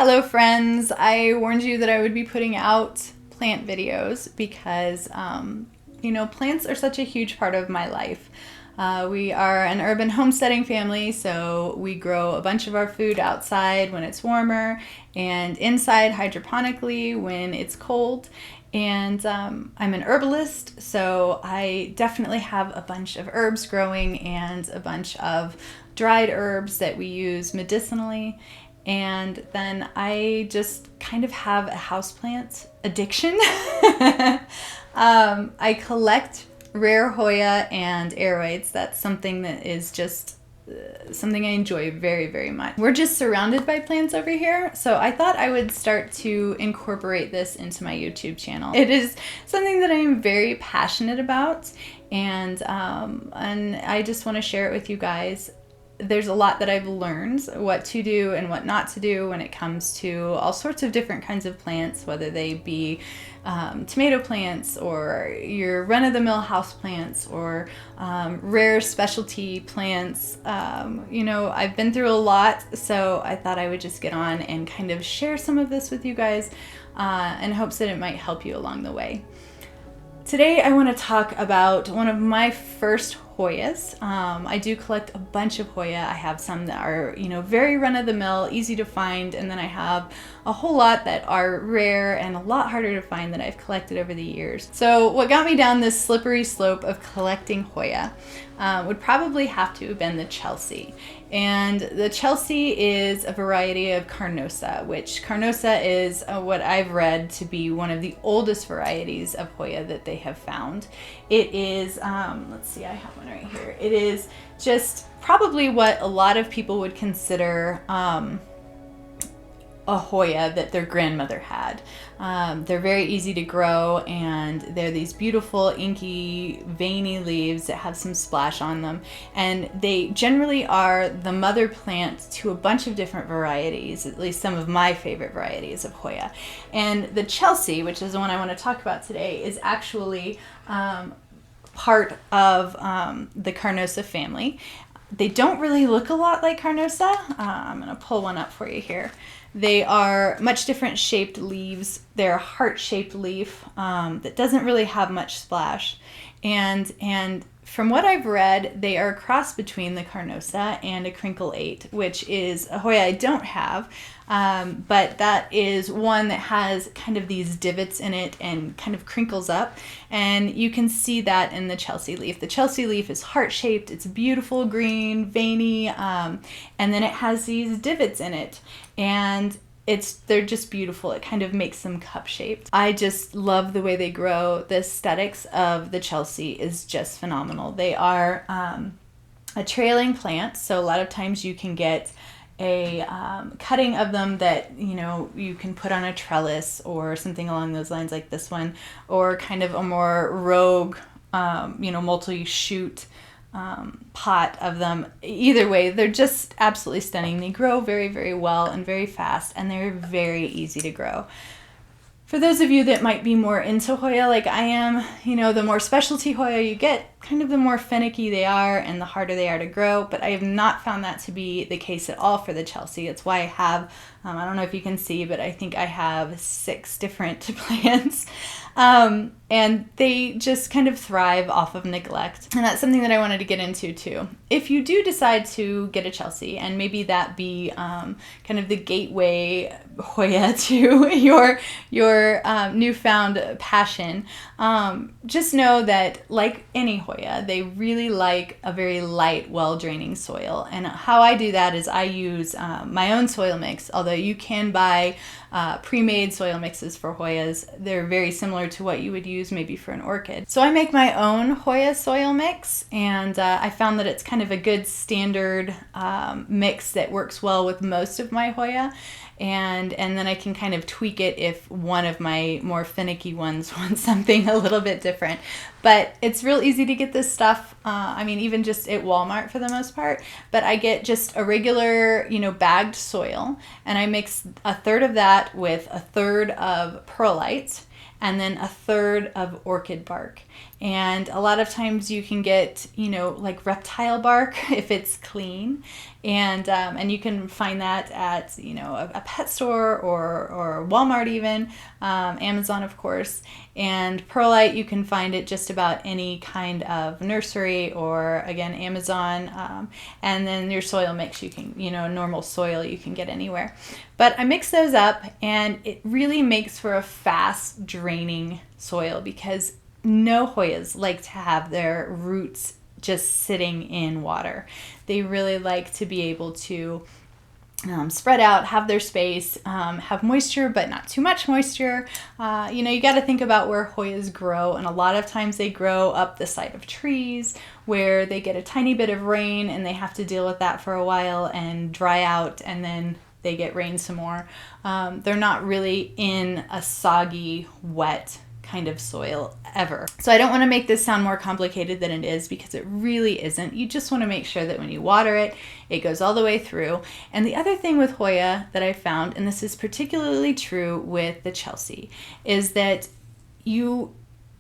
Hello friends, I warned you that I would be putting out plant videos because, plants are such a huge part of my life. We are an urban homesteading family, so we grow a bunch of our food outside when it's warmer and inside hydroponically when it's cold. And I'm an herbalist, so I definitely have a bunch of herbs growing and a bunch of dried herbs that we use medicinally. And then I just kind of have a houseplant addiction. I collect rare Hoya and aroids. That's something that is just something I enjoy very, very much. We're just surrounded by plants over here, so I thought I would start to incorporate this into my YouTube channel. It is something that I am very passionate about, and I just want to share it with you guys. There's a lot that I've learned what to do and what not to do when it comes to all sorts of different kinds of plants, whether they be tomato plants or your run-of-the-mill house plants or rare specialty plants. I've been through a lot, so I thought I would just get on and kind of share some of this with you guys in hopes that it might help you along the way. Today I want to talk about one of my first Hoyas. I do collect a bunch of Hoya. I have some that are, very run-of-the-mill, easy to find, and then I have a whole lot that are rare and a lot harder to find that I've collected over the years. So what got me down this slippery slope of collecting Hoya would probably have to have been the Chelsea. And the Chelsea is a variety of Carnosa, which Carnosa is what I've read to be one of the oldest varieties of Hoya that they have found. It is, let's see, I have one right here. It is just probably what a lot of people would consider a Hoya that their grandmother had. They're very easy to grow, and they're these beautiful inky veiny leaves that have some splash on them, and they generally are the mother plant to a bunch of different varieties, at least some of my favorite varieties of Hoya. And the Chelsea, which is the one I want to talk about today, is actually part of the Carnosa family. They don't really look a lot like Carnosa. I'm going to pull one up for you here. They are much different shaped leaves. They're a heart-shaped leaf that doesn't really have much splash. And from what I've read, they are a cross between the Carnosa and a Crinkle 8, which is a Hoya I don't have, but that is one that has kind of these divots in it and kind of crinkles up, and you can see that in the Chelsea leaf. The Chelsea leaf is heart-shaped. It's beautiful green, veiny, and then it has these divots in it, and they're just beautiful. It kind of makes them cup-shaped. I just love the way they grow. The aesthetics of the Chelsea is just phenomenal. They are a trailing plant, so a lot of times you can get a cutting of them that you can put on a trellis or something along those lines, like this one, or kind of a more rogue multi-shoot pot of them. Either way, they're just absolutely stunning. They grow very, very well and very fast, and they're very easy to grow. For those of you that might be more into Hoya like I am, the more specialty Hoya you get, kind of the more finicky they are and the harder they are to grow, but I have not found that to be the case at all for the Chelsea. It's why I have, I don't know if you can see, but I think I have 6 different plants. And they just kind of thrive off of neglect. And that's something that I wanted to get into too. If you do decide to get a Chelsea, and maybe that be kind of the gateway Hoya to your newfound passion, just know that like any Hoya, they really like a very light, well-draining soil. And how I do that is I use my own soil mix, although you can buy pre-made soil mixes for Hoyas. They're very similar to what you would use maybe for an orchid. So I make my own Hoya soil mix, and I found that it's kind of a good standard mix that works well with most of my Hoya. And then I can kind of tweak it if one of my more finicky ones wants something a little bit different. But it's real easy to get this stuff, even just at Walmart for the most part. But I get just a regular, bagged soil, and I mix a third of that with a third of perlite, and then a third of orchid bark. And a lot of times you can get, like reptile bark if it's clean. And you can find that at, a pet store or Walmart even, Amazon, of course. And perlite, you can find it just about any kind of nursery or, again, Amazon. And then your soil mix, you can, normal soil you can get anywhere. But I mix those up, and it really makes for a fast draining soil because no Hoyas like to have their roots just sitting in water. They really like to be able to spread out, have their space, have moisture, but not too much moisture. You got to think about where Hoyas grow, and a lot of times they grow up the side of trees where they get a tiny bit of rain and they have to deal with that for a while and dry out, and then they get rain some more. They're not really in a soggy, wet kind of soil ever. So I don't want to make this sound more complicated than it is, because it really isn't. You just want to make sure that when you water it, it goes all the way through. And the other thing with Hoya that I found, and this is particularly true with the Chelsea, is that you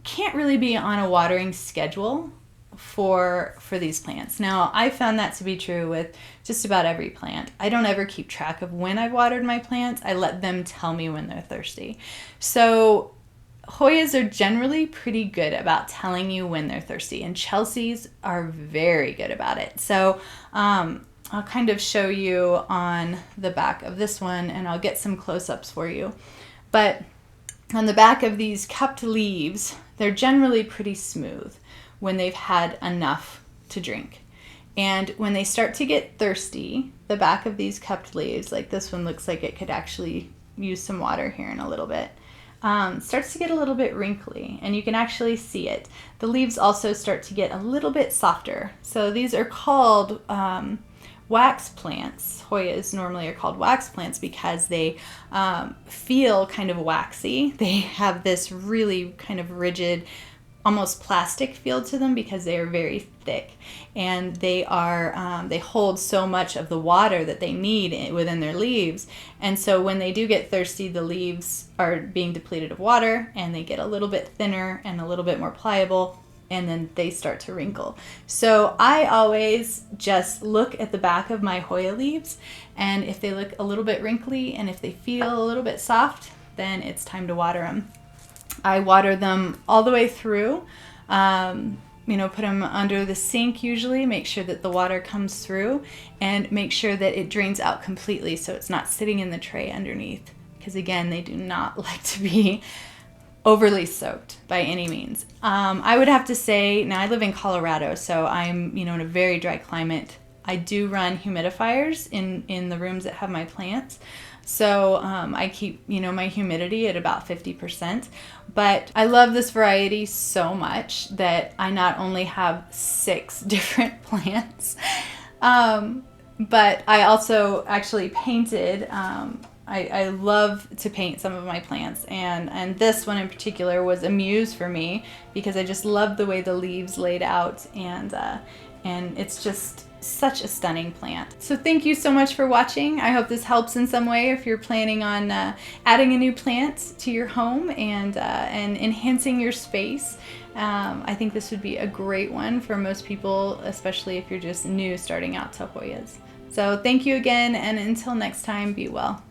can't really be on a watering schedule for these plants. Now, I found that to be true with just about every plant. I don't ever keep track of when I've watered my plants. I let them tell me when they're thirsty. So Hoyas are generally pretty good about telling you when they're thirsty, and Chelseas are very good about it. So I'll kind of show you on the back of this one, and I'll get some close-ups for you. But on the back of these cupped leaves, they're generally pretty smooth when they've had enough to drink. And when they start to get thirsty, the back of these cupped leaves, like this one looks like it could actually use some water here in a little bit, starts to get a little bit wrinkly, and you can actually see it. The leaves also start to get a little bit softer. So these are called wax plants. Hoyas normally are called wax plants because they feel kind of waxy. They have this really kind of rigid, almost plastic feel to them because they are very thick, and they hold so much of the water that they need within their leaves. And so when they do get thirsty, the leaves are being depleted of water, and they get a little bit thinner and a little bit more pliable, and then they start to wrinkle. So I always just look at the back of my Hoya leaves, and if they look a little bit wrinkly and if they feel a little bit soft, then it's time to water them. I water them all the way through, put them under the sink usually, make sure that the water comes through, and make sure that it drains out completely so it's not sitting in the tray underneath, because again, they do not like to be overly soaked by any means. I would have to say, now I live in Colorado, so I'm in a very dry climate. I do run humidifiers in the rooms that have my plants. So I keep, my humidity at about 50%. But I love this variety so much that I not only have 6 different plants, but I also actually painted. I love to paint some of my plants, and this one in particular was a muse for me because I just love the way the leaves laid out, and it's just such a stunning plant. So thank you so much for watching. I hope this helps in some way if you're planning on adding a new plant to your home and enhancing your space. I think this would be a great one for most people, especially if you're just new starting out to Hoyas. So thank you again, and until next time, be well.